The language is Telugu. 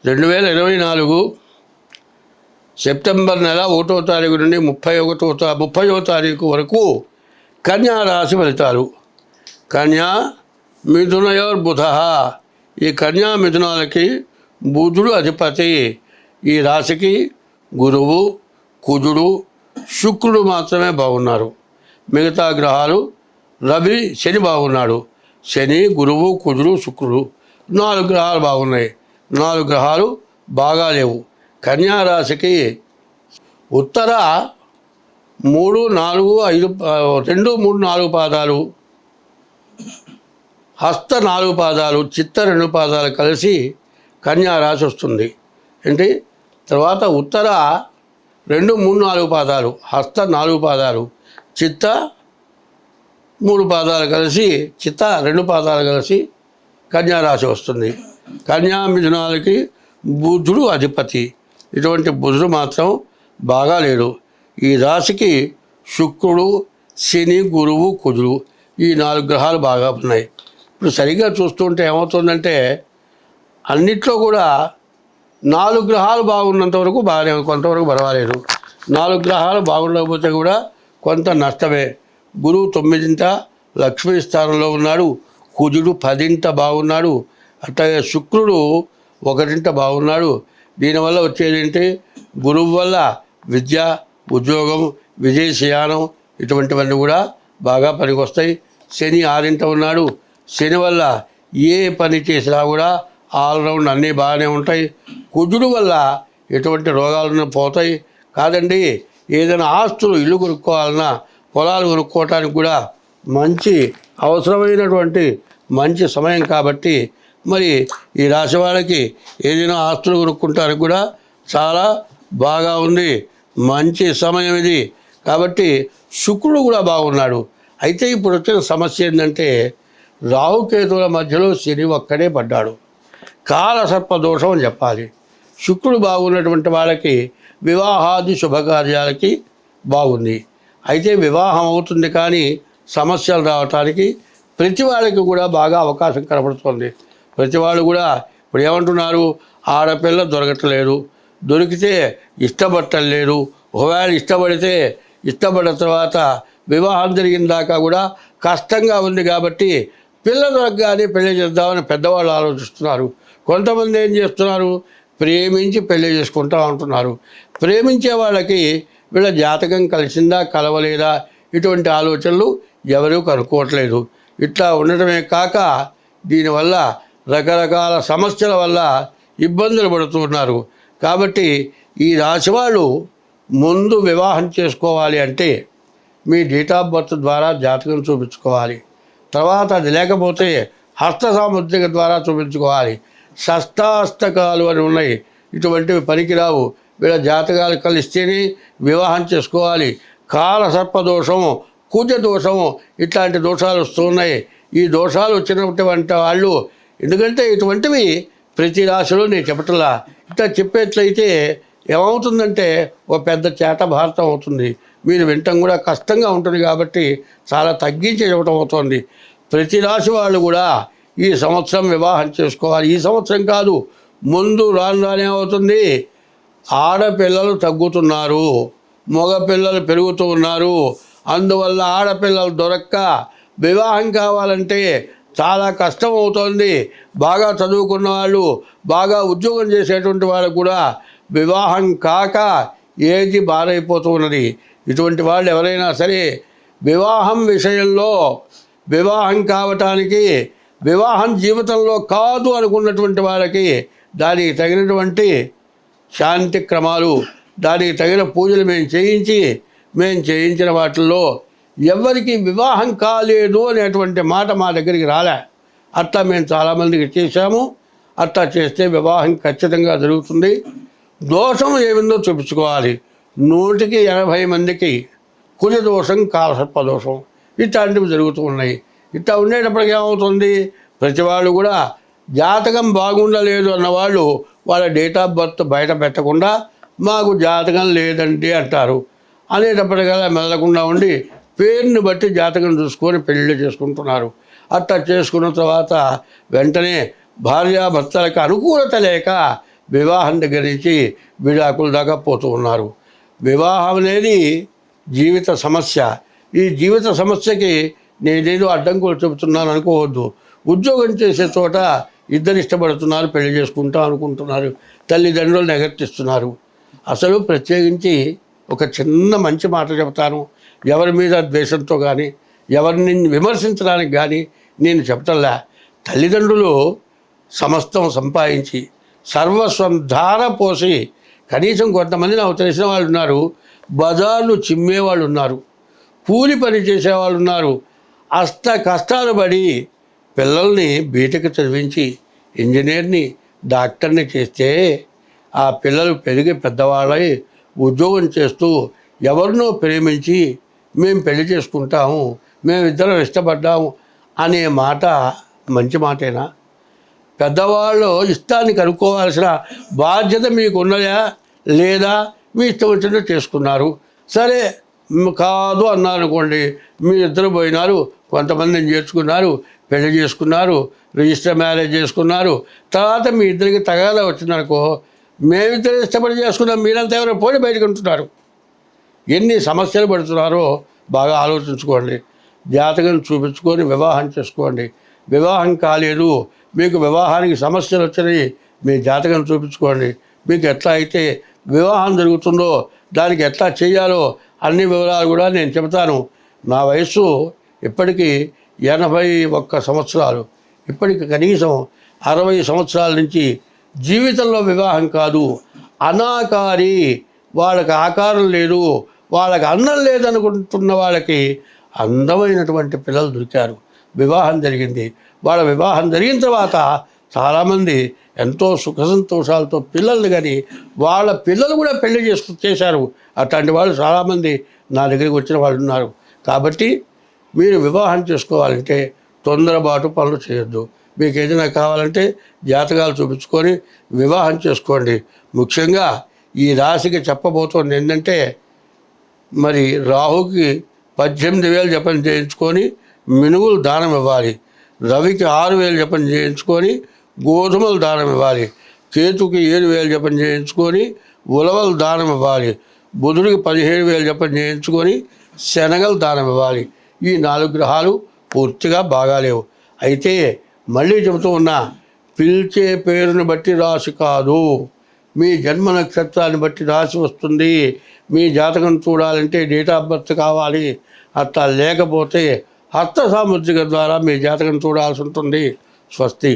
2024 సెప్టెంబర్ నెల 1వ తారీఖు నుండి 30వ తారీఖు వరకు కన్యా రాశి ఫలితాలు. కన్యా మిథునయోర్ బుధ. ఈ కన్యా మిథునాలకి బుధుడు అధిపతి. ఈ రాశికి గురువు, కుజుడు, శుక్రుడు మాత్రమే బాగున్నారు. మిగతా గ్రహాలు రవి, శని బాగున్నాడు. శని, గురువు, కుజుడు, శుక్రుడు 4 గ్రహాలు బాగున్నాయి. 4 గ్రహాలు బాగా లేవు. కన్యా రాశికి ఉత్తర 3, 4, 5 2, 3, 4 పాదాలు, హస్త 4 పాదాలు, చిత్త 2 పాదాలు కలిసి కన్యా రాశి వస్తుంది. ఏంటి తర్వాత ఉత్తర 2, 3, 4 పాదాలు, హస్త 4 పాదాలు, చిత్త 3 పాదాలు కలిసి, చిత్త 2 పాదాలు కలిసి కన్యా రాశి వస్తుంది. కన్యా మిథునాలకి బుధుడు అధిపతి. ఇటువంటి బుధుడు మాత్రం బాగా లేడు. ఈ రాశికి శుక్రుడు, శని, గురువు, కుజుడు ఈ 4 గ్రహాలు బాగా ఉన్నాయి. ఇప్పుడు సరిగ్గా చూస్తుంటే ఏమవుతుందంటే అన్నిట్లో కూడా 4 గ్రహాలు బాగున్నంత వరకు బాగానే, కొంతవరకు పర్వాలేదు. 4 గ్రహాలు బాగుండకపోతే కూడా కొంత నష్టమే. గురువు 9ంట లక్ష్మీ స్థానంలో ఉన్నాడు. కుజుడు 10ంట బాగున్నాడు. అట్లాగే శుక్రుడు 1ంట బాగున్నాడు. దీనివల్ల వచ్చేదేంటి, గురువు వల్ల విద్య, ఉద్యోగం, విదేశయానం ఇటువంటివన్నీ కూడా బాగా పనికొస్తాయి. శని 6ంట ఉన్నాడు. శని వల్ల ఏ పని చేసినా కూడా ఆల్రౌండ్ అన్నీ బాగానే ఉంటాయి. కుజుడు వల్ల ఎటువంటి రోగాలను పోతాయి. కాదండి, ఏదైనా ఆస్తులు, ఇల్లు కొనుక్కోవాలన్నా, పొలాలు కొనుక్కోవటానికి కూడా మంచి అవసరమైనటువంటి మంచి సమయం కాబట్టి మరి ఈ రాశి వాళ్ళకి ఏదైనా ఆస్తులు కొనుక్కుంటానికి కూడా చాలా బాగా ఉంది. మంచి సమయం ఇది. కాబట్టి శుక్రుడు కూడా బాగున్నాడు. అయితే ఇప్పుడు వచ్చిన సమస్య ఏంటంటే రాహుకేతువుల మధ్యలో శని ఒక్కడే పడ్డాడు. కాలసర్ప దోషం అని చెప్పాలి. శుక్రుడు బాగున్నటువంటి వాళ్ళకి వివాహాది శుభకార్యాలకి బాగుంది. అయితే వివాహం అవుతుంది కానీ సమస్యలు రావటానికి ప్రతి వాళ్ళకి కూడా బాగా అవకాశం కనబడుతుంది. ప్రతి వాళ్ళు కూడా ఇప్పుడు ఏమంటున్నారు, ఆడపిల్ల దొరకట్లేదు, దొరికితే ఇష్టపడటలేదు. ఒకవేళ ఇష్టపడిన తర్వాత వివాహం జరిగిన దాకా కూడా కష్టంగా ఉంది కాబట్టి పిల్ల దొరకగానే పెళ్లి చేద్దామని పెద్దవాళ్ళు ఆలోచిస్తున్నారు. కొంతమంది ఏం చేస్తున్నారు, ప్రేమించి పెళ్లి చేసుకుంటా ఉంటున్నారు. ప్రేమించే వాళ్ళకి వీళ్ళ జాతకం కలిసిందా కలవలేదా ఇటువంటి ఆలోచనలు ఎవరూ కనుక్కోవట్లేదు. ఇట్లా ఉండటమే కాక దీనివల్ల రకరకాల సమస్యల వల్ల ఇబ్బందులు పడుతున్నారు. కాబట్టి ఈ రాశి వాళ్ళు ముందు వివాహం చేసుకోవాలి అంటే మీ డేట్ ఆఫ్ బర్త్ ద్వారా జాతకం చూపించుకోవాలి. తర్వాత అది లేకపోతే హస్త సాముద్రిక ద్వారా చూపించుకోవాలి. షష్టాష్టకాలు అని ఉన్నాయి, ఇటువంటివి పనికిరావు. వీళ్ళ జాతకాలు కలిస్తేనే వివాహం చేసుకోవాలి. కాలసర్పదోషము, కుజ దోషము ఇట్లాంటి దోషాలు వస్తున్నాయి. ఈ దోషాలు వచ్చినటువంటి వాళ్ళు, ఎందుకంటే ఇటువంటివి ప్రతి రాశిలో నేను చెప్పట్లా. ఇట్లా చెప్పేట్లయితే ఏమవుతుందంటే ఒక పెద్ద చేట భారతం అవుతుంది. మీరు వినటం కూడా కష్టంగా ఉంటుంది. కాబట్టి చాలా తగ్గించి చెప్పడం అవుతుంది. ప్రతి రాశి వాళ్ళు కూడా ఈ సంవత్సరం వివాహం చేసుకోవాలి. ఈ సంవత్సరం కాదు, ముందు రానే అవుతుంది. ఆడపిల్లలు తగ్గుతున్నారు, మగపిల్లలు పెరుగుతూ ఉన్నారు. అందువల్ల ఆడపిల్లలు దొరక్క వివాహం కావాలంటే చాలా కష్టం అవుతోంది. బాగా చదువుకున్న వాళ్ళు, బాగా ఉద్యోగం చేసేటువంటి వాళ్ళకు కూడా వివాహం కాక ఏజ్ బారైపోతూ ఉన్నది. ఇటువంటి వాళ్ళు ఎవరైనా సరే వివాహం విషయంలో, వివాహం కావటానికి, వివాహం జీవితంలో కాదు అనుకున్నటువంటి వాళ్ళకి దానికి తగినటువంటి శాంతి క్రమాలు, దానికి తగిన పూజలు మేము చేయించిన వాటిల్లో ఎవరికి వివాహం కాలేదు అనేటువంటి మాట మా దగ్గరికి రాలే. అట్లా మేము చాలామందికి చేశాము. అట్లా చేస్తే వివాహం ఖచ్చితంగా జరుగుతుంది. దోషం ఏమిందో చూపించుకోవాలి. 100కి 80 మందికి కుజ దోషం, కాలసర్ప దోషం ఇట్లాంటివి జరుగుతూ ఉన్నాయి. ఇట్లా ఉండేటప్పటికి ఏమవుతుంది, ప్రతి వాళ్ళు కూడా జాతకం బాగుండలేదు అన్నవాళ్ళు వాళ్ళ డేట్ ఆఫ్ బర్త్ బయట పెట్టకుండా మాకు జాతకం లేదండి అంటారు. అనేటప్పటికల్లా మెల్లకుండా ఉండి పేరుని బట్టి జాతకం చూసుకొని పెళ్ళిళ్ళు చేసుకుంటున్నారు. అట్లా చేసుకున్న తర్వాత వెంటనే భార్యాభర్తలకు అనుకూలత లేక వివాహం దగ్గర నుంచి విడాకుల దాకా పోతూ ఉన్నారు. వివాహం అనేది జీవిత సమస్య. ఈ జీవిత సమస్యకి నేనేదో అడ్డంకులు చెబుతున్నాను అనుకోవద్దు. ఉద్యోగం చేసే చోట ఇద్దరు ఇష్టపడుతున్నారు, పెళ్లి చేసుకుంటాం అనుకుంటున్నారు, తల్లిదండ్రులు నెగర్తిస్తున్నారు. అసలు ప్రత్యేకించి ఒక చిన్న మంచి మాట చెబుతాను. ఎవరి మీద ద్వేషంతో కానీ ఎవరిని విమర్శించడానికి కానీ నేను చెప్పటంలా. తల్లిదండ్రులు సమస్తం సంపాదించి సర్వస్వం ధార పోసి, కనీసం కొంతమంది నాకు తెలిసిన వాళ్ళు ఉన్నారు, బజార్లు చిమ్మేవాళ్ళు ఉన్నారు, కూలి పని చేసేవాళ్ళు ఉన్నారు. అష్ట కష్టాలు పడి పిల్లల్ని బీటెక్ చదివించి ఇంజనీర్ని డాక్టర్ని చేస్తే ఆ పిల్లలు పెరిగి పెద్దవాళ్ళై ఉద్యోగం చేస్తూ ఎవరినో ప్రేమించి మేము పెళ్లి చేసుకుంటాము, మేమిద్దరం ఇష్టపడ్డాము అనే మాట మంచి మాటేనా? పెద్దవాళ్ళు ఇష్టాన్ని కనుక్కోవాల్సిన బాధ్యత మీకు ఉన్నదా లేదా? మీ ఇష్టం వచ్చినట్టు చేసుకున్నారు, సరే కాదు అన్నారు అనుకోండి, మీరు ఇద్దరు పోయినారు, కొంతమందిని చేర్చుకున్నారు, పెళ్లి చేసుకున్నారు, రిజిస్టర్ మ్యారేజ్ చేసుకున్నారు. తర్వాత మీ ఇద్దరికి తగాదా వచ్చిందనుకో, మేమిద్దరు ఇష్టపడి చేసుకున్నాం, మీరంతా ఎవరో పోయి బయటకు ఉంటున్నారు. ఎన్ని సమస్యలు పడుతున్నారో బాగా ఆలోచించుకోండి. జాతకం చూపించుకొని వివాహం చేసుకోండి. వివాహం కాలేదు, మీకు వివాహానికి సమస్యలు వచ్చినాయి, మీ జాతకం చూపించుకోండి. మీకు ఎట్లా అయితే వివాహం జరుగుతుందో దానికి ఎట్లా చేయాలో అన్ని వివరాలు కూడా నేను చెబుతాను. నా వయస్సు ఇప్పటికీ 81 సంవత్సరాలు. ఇప్పటికి కనీసం 60 సంవత్సరాల నుంచి జీవితంలో వివాహం కాదు, అనాకారి, వాళ్ళకి ఆకారం లేదు, వాళ్ళకి అందం లేదనుకుంటున్న వాళ్ళకి అందమైనటువంటి పిల్లలు దొరికారు. వివాహం జరిగింది. వాళ్ళ వివాహం జరిగిన తర్వాత చాలామంది ఎంతో సుఖ సంతోషాలతో పిల్లల్ని కానీ వాళ్ళ పిల్లలు కూడా పెళ్లి చేశారు. అట్లాంటి వాళ్ళు చాలామంది నా దగ్గరికి వచ్చిన వాళ్ళు ఉన్నారు. కాబట్టి మీరు వివాహం చేసుకోవాలంటే తొందరపాటు పనులు చేయొద్దు. మీకు ఏదైనా కావాలంటే జాతకాలు చూపించుకొని వివాహం చేసుకోండి. ముఖ్యంగా ఈ రాశికి చెప్పబోతోంది ఏంటంటే, మరి రాహుకి 18,000 జపం చేయించుకొని మినుగులు దానం ఇవ్వాలి, రవికి 6,000 జపం చేయించుకొని గోధుమలు దానం ఇవ్వాలి, కేతుకి 7,000 జపం చేయించుకొని ఉలవలు దానం ఇవ్వాలి, బుధుడికి 17,000 జపం చేయించుకొని శనగలు దానం ఇవ్వాలి. ఈ 4 గ్రహాలు పూర్తిగా బాగాలేవు. అయితే మళ్ళీ చెబుతూ ఉన్నా, పిలిచే పేరుని బట్టి రాశి కాదు, మీ జన్మ నక్షత్రాన్ని బట్టి రాశి వస్తుంది. మీ జాతకం చూడాలంటే డేట్ ఆఫ్ బర్త్ కావాలి. అట్లా లేకపోతే హస్త సాముద్రిక ద్వారా మీ జాతకం చూడాల్సి ఉంటుంది. స్వస్తి.